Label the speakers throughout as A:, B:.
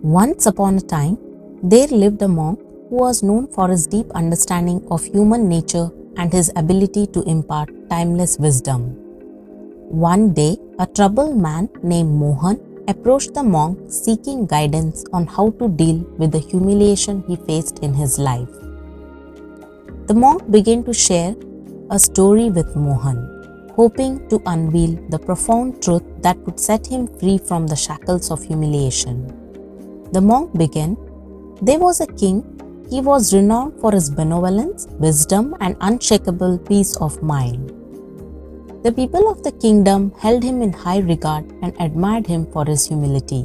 A: Once upon a time, there lived a monk who was known for his deep understanding of human nature and his ability to impart timeless wisdom. One day, a troubled man named Mohan approached the monk seeking guidance on how to deal with the humiliation he faced in his life. The monk began to share a story with Mohan, hoping to unveil the profound truth that would set him free from the shackles of humiliation. The monk began, "There was a king. He was renowned for his benevolence, wisdom, and unshakable peace of mind. The people of the kingdom held him in high regard and admired him for his humility.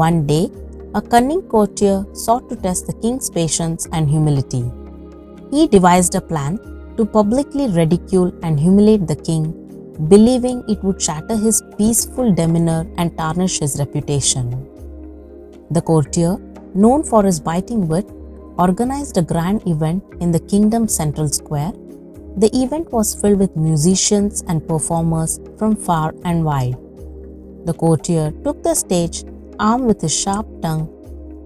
A: One day, a cunning courtier sought to test the king's patience and humility. He devised a plan to publicly ridicule and humiliate the king, believing it would shatter his peaceful demeanor and tarnish his reputation. The courtier, known for his biting wit, organized a grand event in the kingdom's central square. The event was filled with musicians and performers from far and wide. The courtier took the stage, armed with his sharp tongue,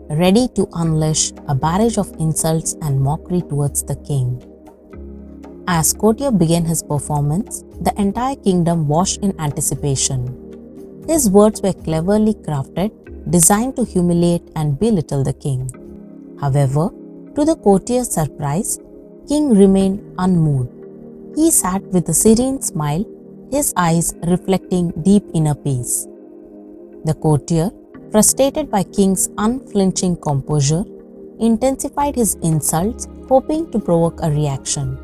A: ready to unleash a barrage of insults and mockery towards the king. As courtier began his performance, the entire kingdom watched in anticipation. His words were cleverly crafted, designed to humiliate and belittle the king. However, to the courtier's surprise, King remained unmoved. He sat with a serene smile, his eyes reflecting deep inner peace. The courtier, frustrated by King's unflinching composure, intensified his insults, hoping to provoke a reaction.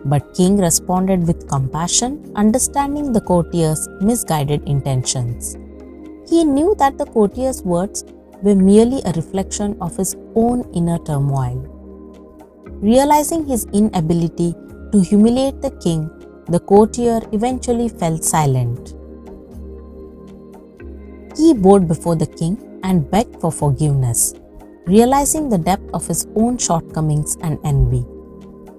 A: But King responded with compassion, understanding the courtier's misguided intentions. He knew that the courtier's words were merely a reflection of his own inner turmoil. Realizing his inability to humiliate the king, the courtier eventually fell silent. He bowed before the king and begged for forgiveness, realizing the depth of his own shortcomings and envy.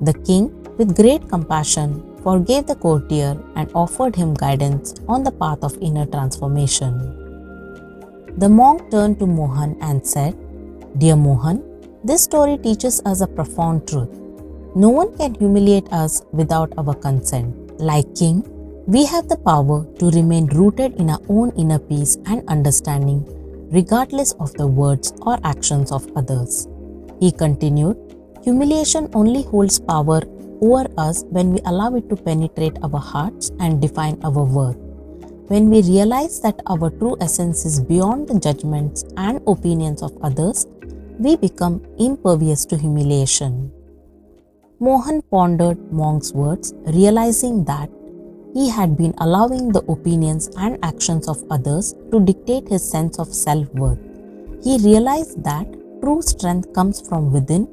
A: The king, with great compassion, forgave the courtier and offered him guidance on the path of inner transformation. The monk turned to Mohan and said, "Dear Mohan, this story teaches us a profound truth. No one can humiliate us without our consent. Like King, we have the power to remain rooted in our own inner peace and understanding, regardless of the words or actions of others." He continued, "Humiliation only holds power over us when we allow it to penetrate our hearts and define our worth. When we realize that our true essence is beyond the judgments and opinions of others, we become impervious to humiliation." Mohan pondered monk's words, realizing that he had been allowing the opinions and actions of others to dictate his sense of self-worth. He realized that true strength comes from within,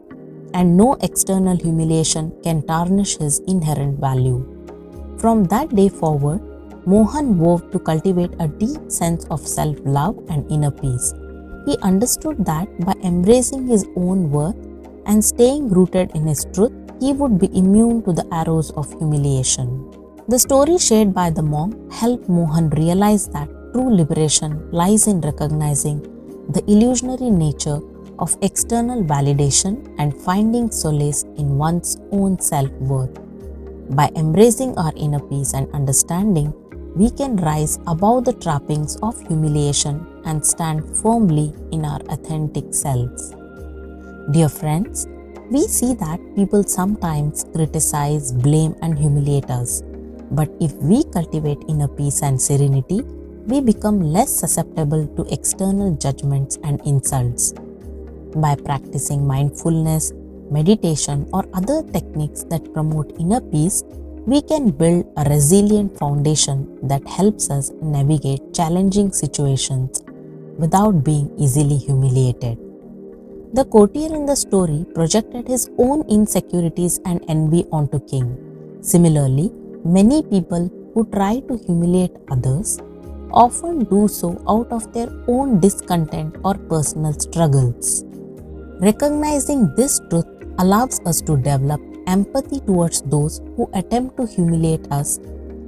A: and no external humiliation can tarnish his inherent value. From that day forward, Mohan vowed to cultivate a deep sense of self-love and inner peace. He understood that by embracing his own worth and staying rooted in his truth, he would be immune to the arrows of humiliation. The story shared by the monk helped Mohan realize that true liberation lies in recognizing the illusionary nature of external validation and finding solace in one's own self-worth. By embracing our inner peace and understanding, we can rise above the trappings of humiliation and stand firmly in our authentic selves. Dear friends, we see that people sometimes criticize, blame, and humiliate us. But if we cultivate inner peace and serenity, we become less susceptible to external judgments and insults. By practicing mindfulness, meditation, or other techniques that promote inner peace, we can build a resilient foundation that helps us navigate challenging situations without being easily humiliated. The courtier in the story projected his own insecurities and envy onto King. Similarly, many people who try to humiliate others often do so out of their own discontent or personal struggles. Recognizing this truth allows us to develop empathy towards those who attempt to humiliate us,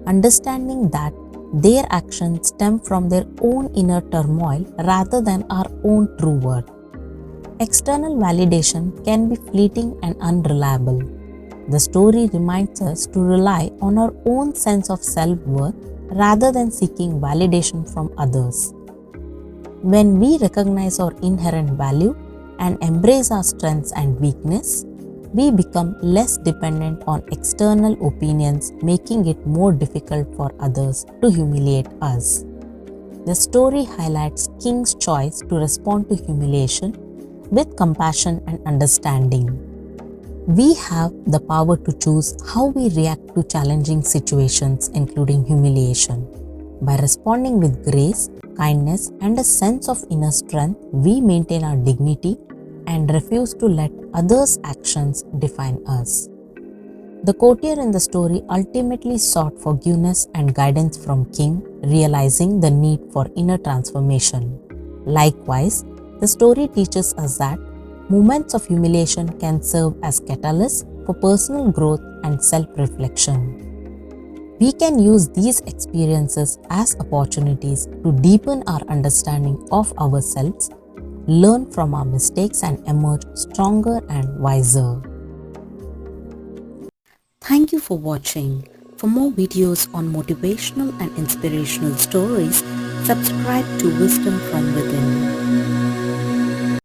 A: understanding that Their actions stem from their own inner turmoil rather than our own true worth. External validation can be fleeting and unreliable. The story reminds us to rely on our own sense of self-worth rather than seeking validation from others. When we recognize our inherent value and embrace our strengths and weakness, we become less dependent on external opinions, making it more difficult for others to humiliate us. The story highlights King's choice to respond to humiliation with compassion and understanding. We have the power to choose how we react to challenging situations, including humiliation. By responding with grace, kindness, and a sense of inner strength, we maintain our dignity and refuse to let others' actions define us. The courtier in the story ultimately sought forgiveness and guidance from King, realizing the need for inner transformation. Likewise, the story teaches us that moments of humiliation can serve as catalysts for personal growth and self-reflection. We can use these experiences as opportunities to deepen our understanding of ourselves, learn from our mistakes, and emerge stronger and wiser. Thank you for watching. For more videos on motivational and inspirational stories, subscribe to Wisdom from Within.